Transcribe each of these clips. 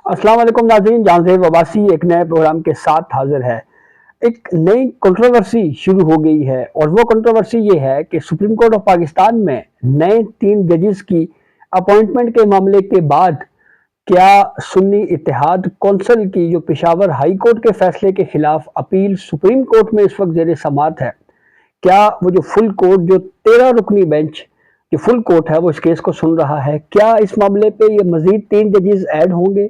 السلام علیکم ناظرین، جان زیب عباسی ایک نئے پروگرام کے ساتھ حاضر ہے۔ ایک نئی کنٹروورسی شروع ہو گئی ہے اور وہ کنٹروورسی یہ ہے کہ سپریم کورٹ آف پاکستان میں نئے 3 ججز کی اپوائنٹمنٹ کے معاملے کے بعد کیا سنی اتحاد کونسل کی جو پشاور ہائی کورٹ کے فیصلے کے خلاف اپیل سپریم کورٹ میں اس وقت زیر سماعت ہے، کیا وہ جو فل کورٹ جو 13 رکنی بینچ جو فل کورٹ ہے وہ اس کیس کو سن رہا ہے، کیا اس معاملے پہ یہ مزید 3 ججز ایڈ ہوں گے؟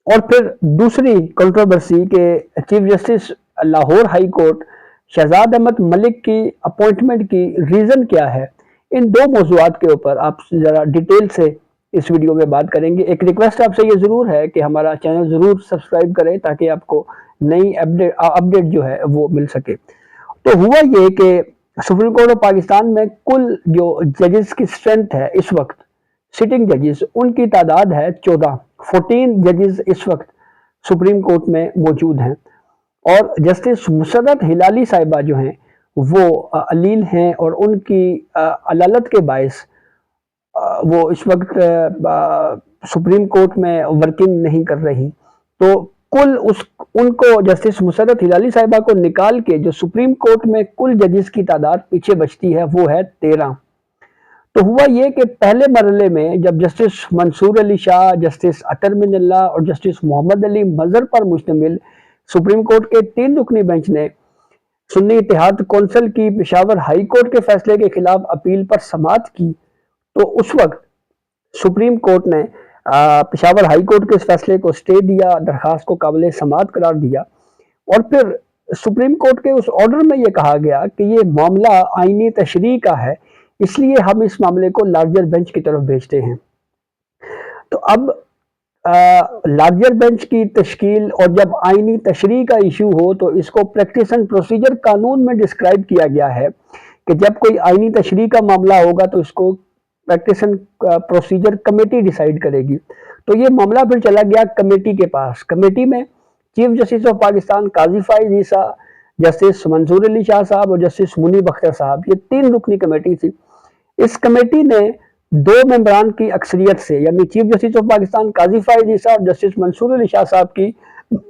اور پھر دوسری کنٹروورسی کہ chief justice Lahore high court Shahzad Ahmad Malik کی اپوائنٹمنٹ کی ریزن کیا ہے؟ ان دو موضوعات کے اوپر آپ ذرا ڈیٹیل سے اس ویڈیو میں بات کریں گے۔ ایک ریکویسٹ آپ سے یہ ضرور ہے کہ ہمارا چینل ضرور سبسکرائب کریں تاکہ آپ کو نئی اپڈیٹ جو ہے وہ مل سکے۔ تو ہوا یہ کہ سپریم کورٹ آف پاکستان میں کل جو ججز کی اسٹرینتھ ہے اس وقت، سٹنگ ججز، ان کی تعداد ہے 14 ججز اس وقت سپریم کورٹ میں موجود ہیں، اور جسٹس مسرت ہلالی صاحبہ جو ہیں وہ علیل ہیں اور ان کی علالت کے باعث وہ اس وقت سپریم کورٹ میں ورکنگ نہیں کر رہی۔ تو کل ان کو جسٹس مسرت ہلالی صاحبہ کو نکال کے جو سپریم کورٹ میں کل ججز کی تعداد پیچھے بچتی ہے وہ ہے 13۔ تو ہوا یہ کہ پہلے مرحلے میں جب جسٹس منصور علی شاہ، جسٹس اطہر من اللہ اور جسٹس محمد علی مظہر پر مشتمل سپریم کورٹ کے 3 رکنی بینچ نے سنی اتحاد کونسل کی پشاور ہائی کورٹ کے فیصلے کے خلاف اپیل پر سماعت کی، تو اس وقت سپریم کورٹ نے پشاور ہائی کورٹ کے اس فیصلے کو سٹے دیا، درخواست کو قابل سماعت قرار دیا، اور پھر سپریم کورٹ کے اس آرڈر میں یہ کہا گیا کہ یہ معاملہ آئینی تشریح کا ہے، اس لیے ہم اس معاملے کو لارجر بینچ کی طرف بھیجتے ہیں۔ تو اب لارجر بینچ کی تشکیل اور جب آئینی تشریح کا ایشو ہو تو اس کو پریکٹس اینڈ پروسیجر قانون میں ڈسکرائب کیا گیا ہے کہ جب کوئی آئینی تشریح کا معاملہ ہوگا تو اس کو practice and procedure committee decide کرے گی۔ تو یہ معاملہ پھر چلا گیا کمیٹی کے پاس۔ کمیٹی میں chief justice of Pakistan Qazi Faez Isa, justice منصور علی شاہ صاحب اور جسٹس منیب اختر صاحب، یہ 3 رکنی کمیٹی تھی۔ اس کمیٹی نے 2 ممبران کی اکثریت سے، یعنی چیف جسٹس آف پاکستان قاضی فائز عیسیٰ اور جسٹس منصور علی شاہ صاحب کی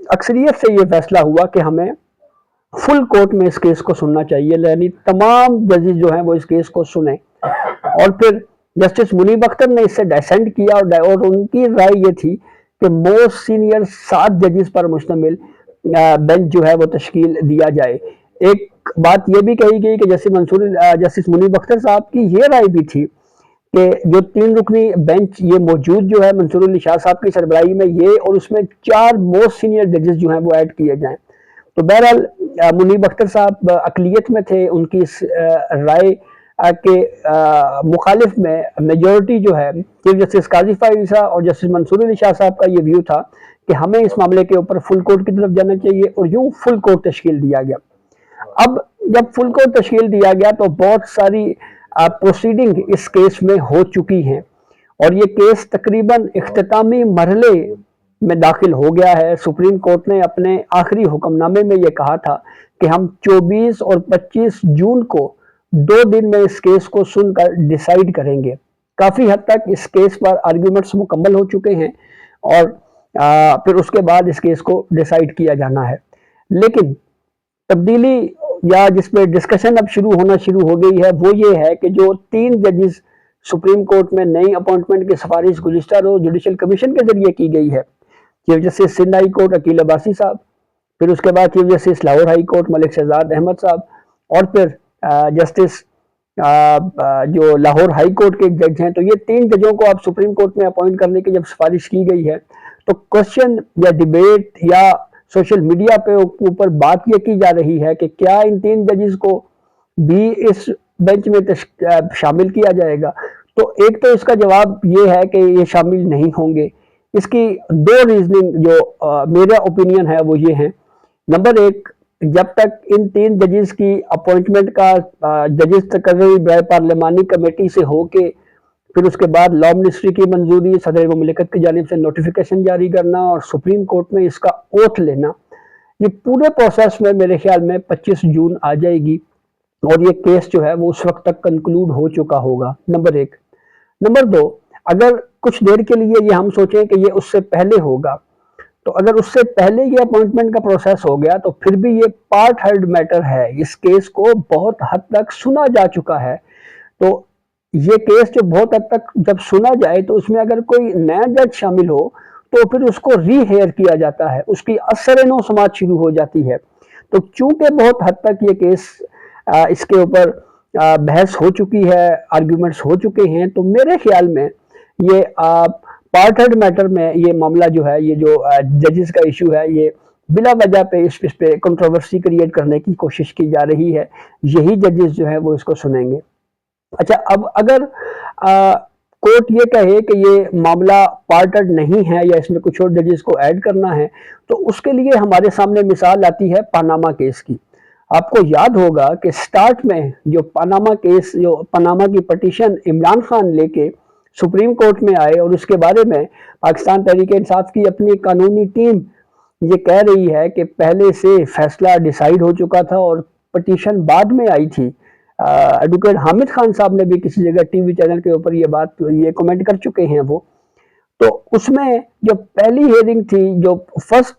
اکثریت سے یہ فیصلہ ہوا کہ ہمیں فل کورٹ میں اس کیس کو سننا چاہیے، یعنی تمام ججز جو ہیں وہ اس کیس کو سنیں۔ اور پھر جسٹس منیب اختر نے اس سے ڈیسینٹ کیا اور ان کی رائے یہ تھی کہ موسٹ سینئر 7 ججز پر مشتمل بینچ جو ہے وہ تشکیل دیا جائے۔ ایک بات یہ بھی کہی گئی کہ جسٹس منیب اختر صاحب کی یہ رائے بھی تھی کہ جو 3 رکنی بینچ یہ موجود جو ہے منصور علی شاہ صاحب کی سربراہی میں یہ، اور اس میں 4 موسٹ سینئر ججز جو ہیں وہ ایڈ کیے جائیں۔ تو بہرحال منیب اختر صاحب اقلیت میں تھے، ان کی اس رائے کے مخالف میں میجورٹی جو ہے چیف جسٹس قاضی فائز عیسیٰ اور جسٹس منصور علی شاہ صاحب کا یہ ویو تھا کہ ہمیں اس معاملے کے اوپر فل کورٹ کی طرف جانا چاہیے، اور یوں فل کورٹ تشکیل دیا گیا۔ اب جب فل کورٹ تشکیل دیا گیا تو بہت ساری پروسیڈنگ اس کیس میں ہو چکی ہیں، اور یہ کیس تقریباً اختتامی مرحلے میں داخل ہو گیا ہے۔ سپریم کورٹ نے اپنے آخری حکم نامے میں یہ کہا تھا کہ ہم 24 اور 25 جون کو 2 دن میں اس کیس کو سن کر ڈیسائیڈ کریں گے۔ کافی حد تک اس کیس پر آرگیومنٹس مکمل ہو چکے ہیں، اور پھر اس کے بعد اس کیس کو ڈیسائیڈ کیا جانا ہے۔ لیکن تبدیلی یا جس میں ڈسکشن اب ہونا شروع ہو گئی ہے وہ یہ ہے کہ جو 3 ججز سپریم کورٹ میں نئی اپوائنٹمنٹ کی سفارش گزشتہ روز جوڈیشل کمیشن کے ذریعے کی گئی ہے، chief justice Sindh high court Aqeel Abbasi sahib, پھر اس کے بعد chief justice Lahore high court Malik Shahzad Ahmad sahib, اور پھر جسٹس جو لاہور ہائی کورٹ کے جج ہیں۔ تو یہ 3 ججوں کو اب سپریم کورٹ میں اپوائنٹ کرنے کی جب سفارش کی گئی ہے تو کوشچن یا ڈیبیٹ یا سوشل میڈیا پہ اوپر بات یہ کی جا رہی ہے کہ کیا ان 3 ججز کو بھی اس بینچ میں شامل کیا جائے گا؟ تو ایک تو اس کا جواب یہ ہے کہ یہ شامل نہیں ہوں گے۔ اس کی 2 ریزننگ جو میرا اوپینین ہے وہ یہ ہیں۔ نمبر 1، جب تک ان 3 ججز کی اپوائنٹمنٹ کا ججز تقرری برائے پارلیمانی کمیٹی سے ہو کے پھر اس کے بعد لا منسٹری کی منظوری، صدر مملکت کی جانب سے نوٹیفیکیشن جاری کرنا اور سپریم کورٹ میں اس کا اوتھ لینا، یہ پورے پروسیس میں میرے خیال میں 25 جون آ جائے گی، اور یہ کیس جو ہے وہ اس وقت تک کنکلوڈ ہو چکا ہوگا۔ نمبر 1۔ نمبر 2، اگر کچھ دیر کے لیے یہ ہم سوچیں کہ یہ اس سے پہلے ہوگا، تو اگر اس سے پہلے یہ اپوائنٹمنٹ کا پروسیس ہو گیا تو پھر بھی یہ پارٹ ہیلڈ میٹر ہے، اس کیس کو بہت حد تک سنا جا چکا ہے۔ تو یہ کیس جو بہت حد تک جب سنا جائے تو اس میں اگر کوئی نیا جج شامل ہو تو پھر اس کو ری ہیئر کیا جاتا ہے، اس کی اثر نو سماعت شروع ہو جاتی ہے۔ تو چونکہ بہت حد تک یہ کیس اس کے اوپر بحث ہو چکی ہے، آرگیومنٹس ہو چکے ہیں، تو میرے خیال میں یہ پارٹ ہیڈ میٹر میں یہ معاملہ جو ہے، یہ جو ججز کا ایشو ہے، یہ بلا وجہ پہ اس پہ کنٹروورسی کریٹ کرنے کی کوشش کی جا رہی ہے۔ یہی ججز جو ہے وہ اس کو سنیں گے۔ اچھا، اب اگر کورٹ یہ کہے کہ یہ معاملہ پارٹڈ نہیں ہے یا اس میں کچھ اور ججز کو ایڈ کرنا ہے، تو اس کے لیے ہمارے سامنے مثال آتی ہے پاناما کیس کی۔ آپ کو یاد ہوگا کہ سٹارٹ میں جو پاناما کیس، جو پاناما کی پٹیشن عمران خان لے کے سپریم کورٹ میں آئے، اور اس کے بارے میں پاکستان تحریک انصاف کی اپنی قانونی ٹیم یہ کہہ رہی ہے کہ پہلے سے فیصلہ ڈیسائیڈ ہو چکا تھا اور پٹیشن بعد میں آئی تھی۔ ایڈوکیٹ حامد خان صاحب نے بھی کسی جگہ ٹی وی چینل کے اوپر یہ کمنٹ کر چکے ہیں وہ۔ تو اس میں جو پہلی ہیئرنگ تھی، جو فرسٹ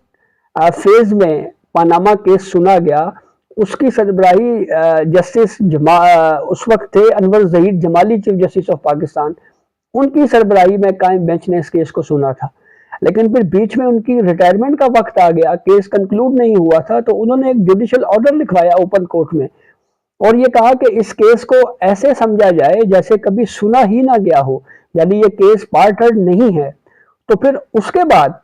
فیز میں پاناما کیس سنا گیا، اس کی سربراہی جسٹس اس وقت تھے انور ظہیر جمالی، چیف جسٹس آف پاکستان، ان کی سربراہی میں قائم بینچ نے اس کیس کو سنا تھا۔ لیکن پھر بیچ میں ان کی ریٹائرمنٹ کا وقت آ گیا، کیس کنکلوڈ نہیں ہوا تھا، تو انہوں نے ایک جوڈیشل آرڈر لکھوایا اوپن کورٹ میں، اور یہ کہا کہ اس کیس کو ایسے سمجھا جائے جیسے کبھی سنا ہی نہ گیا ہو، یعنی یہ کیس پارٹڈ نہیں ہے۔ تو پھر اس کے بعد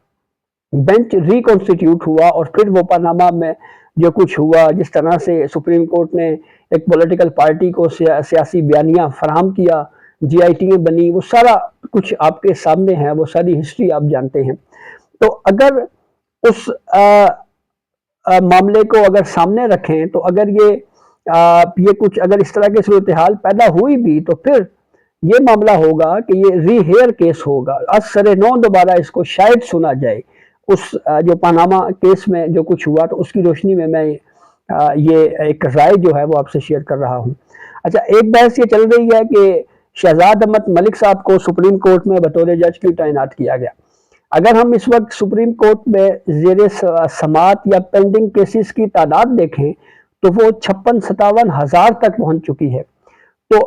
بینچ ریکنسٹیٹیوٹ ہوا، اور پھر وہ پاناما میں جو کچھ ہوا، جس طرح سے سپریم کورٹ نے ایک پولیٹیکل پارٹی کو سیاسی بیانیہ فراہم کیا، جی آئی ٹییں بنی، وہ سارا کچھ آپ کے سامنے ہے، وہ ساری ہسٹری آپ جانتے ہیں۔ تو اگر اس معاملے کو اگر سامنے رکھیں، تو اگر یہ کچھ اگر اس طرح کی صورتحال پیدا ہوئی بھی، تو پھر یہ معاملہ ہوگا کہ یہ ری ہیئر کیس ہوگا، از سر نو دوبارہ اس کو شاید سنا جائے۔ اس جو پاناما کیس میں جو کچھ ہوا، تو اس کی روشنی میں یہ ایک رائے جو ہے وہ آپ سے شیئر کر رہا ہوں۔ اچھا، ایک بحث یہ چل رہی ہے کہ شہزاد احمد ملک صاحب کو سپریم کورٹ میں بطور جج کیوں تعینات کیا گیا۔ اگر ہم اس وقت سپریم کورٹ میں زیر سماعت یا پینڈنگ کیسز کی تعداد دیکھیں تو وہ 56-57 ہزار تک پہنچ چکی ہے۔ تو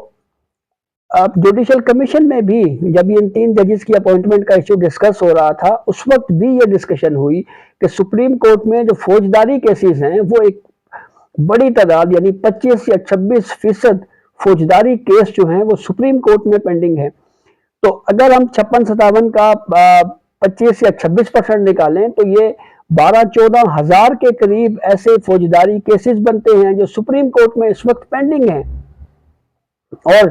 اب جوڈیشل کمیشن میں بھی جب ان 3 ججز کی اپوائنٹمنٹ کا ایشو ڈسکس ہو رہا تھا، اس وقت بھی یہ ڈسکشن ہوئی کہ سپریم کورٹ میں جو فوجداری کیسز ہیں، وہ ایک بڑی تعداد یعنی 25 یا 26% فوجداری کیس جو ہیں وہ سپریم کورٹ میں پینڈنگ ہیں۔ تو اگر ہم 56-57 کا 25 یا 26% نکالیں تو یہ 12-14 ہزار کے قریب ایسے فوجداری کیسز بنتے ہیں جو سپریم کورٹ میں اس وقت پینڈنگ ہیں، اور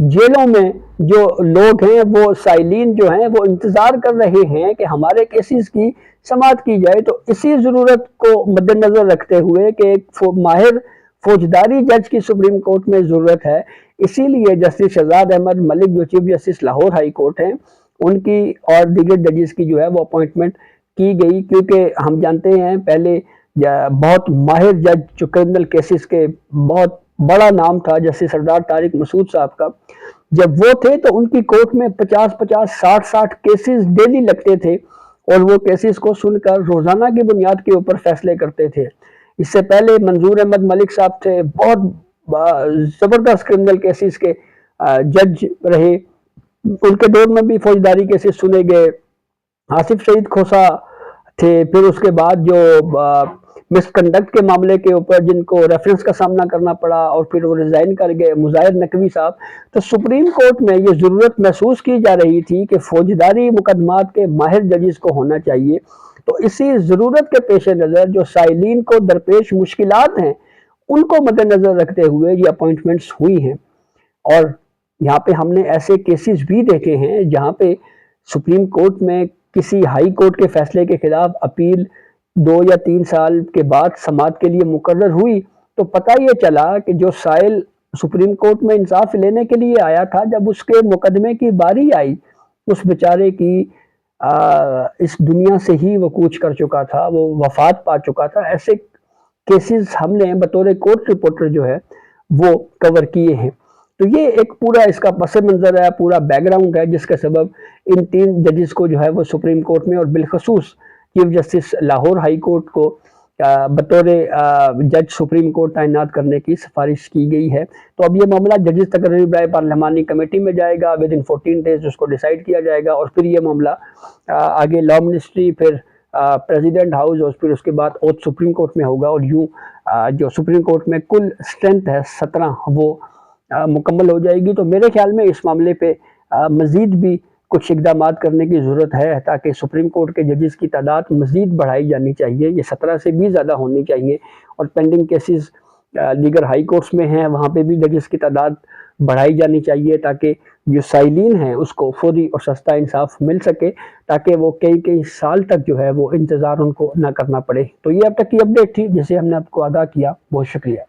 جیلوں میں جو لوگ ہیں، وہ سائلین جو ہیں، وہ انتظار کر رہے ہیں کہ ہمارے کیسز کی سماعت کی جائے۔ تو اسی ضرورت کو مد نظر رکھتے ہوئے کہ ایک ماہر فوجداری جج کی سپریم کورٹ میں ضرورت ہے، اسی لیے جسٹس شہزاد احمد ملک جو chief justice Lahore high court ہیں، ان کی اور دیگر ججز کی جو ہے وہ اپوائنٹمنٹ کی گئی، کیونکہ ہم جانتے ہیں پہلے بہت ماہر جج جو کرمنل کیسز کے بہت بڑا نام تھا، جسٹس سردار طارق مسعود صاحب کا، جب وہ تھے تو ان کی کورٹ میں 50-50 60-60 کیسز ڈیلی لگتے تھے، اور وہ کیسز کو سن کر روزانہ کی بنیاد کے اوپر فیصلے کرتے تھے۔ اس سے پہلے منظور احمد ملک صاحب تھے، بہت زبردست کرمنل کیسز کے جج رہے، ان کے دور میں بھی فوجداری کیسز سنے گئے۔ آصف شہید کھوسا تھے، پھر اس کے بعد جو مس کنڈکٹ کے معاملے کے اوپر جن کو ریفرنس کا سامنا کرنا پڑا اور پھر وہ ریزائن کر گئے، مظاہر نقوی صاحب۔ تو سپریم کورٹ میں یہ ضرورت محسوس کی جا رہی تھی کہ فوجداری مقدمات کے ماہر ججز کو ہونا چاہیے۔ تو اسی ضرورت کے پیش نظر جو سائلین کو درپیش مشکلات ہیں، ان کو مد نظر رکھتے ہوئے یہ اپوائنٹمنٹس ہوئی ہیں۔ اور یہاں پہ ہم نے ایسے کیسز بھی دیکھے ہیں جہاں پہ سپریم کورٹ میں کسی ہائی کورٹ کے فیصلے کے خلاف اپیل 2 یا 3 سال کے بعد سماعت کے لیے مقرر ہوئی، تو پتہ یہ چلا کہ جو سائل سپریم کورٹ میں انصاف لینے کے لیے آیا تھا، جب اس کے مقدمے کی باری آئی، اس بیچارے کی اس دنیا سے ہی وہ کوچ کر چکا تھا، وہ وفات پا چکا تھا۔ ایسے کیسز ہم نے بطور کورٹ رپورٹر جو ہے وہ کور کیے ہیں۔ تو یہ ایک پورا اس کا پس منظر ہے، پورا بیک گراؤنڈ ہے جس کا سبب ان 3 ججز کو جو ہے وہ سپریم کورٹ میں اور بالخصوص chief justice Lahore high court کو بطور جج سپریم کورٹ تعینات کرنے کی سفارش کی گئی ہے۔ تو اب یہ معاملہ ججز تقرری برائے پارلیمانی کمیٹی میں جائے گا، ود ان 14 days اس کو ڈیسائیڈ کیا جائے گا، اور پھر یہ معاملہ آگے لا منسٹری، پھر پریزیڈنٹ ہاؤس، اور پھر اس کے بعد اوتھ سپریم کورٹ میں ہوگا، اور یوں جو سپریم کورٹ میں کل اسٹرینتھ ہے 17 وہ مکمل ہو جائے گی۔ تو میرے خیال میں اس معاملے پہ مزید بھی کچھ اقدامات کرنے کی ضرورت ہے تاکہ سپریم کورٹ کے ججز کی تعداد مزید بڑھائی جانی چاہیے، یہ 17 سے بھی زیادہ ہونی چاہیے، اور پینڈنگ کیسز دیگر ہائی کورٹس میں ہیں وہاں پہ بھی ججز کی تعداد بڑھائی جانی چاہیے تاکہ جو سائلین ہیں اس کو فوری اور سستا انصاف مل سکے، تاکہ وہ کئی سال تک جو ہے وہ انتظار ان کو نہ کرنا پڑے۔ تو یہ اب تک کی اپڈیٹ تھی جسے ہم نے آپ کو ادا کیا، بہت شکریہ۔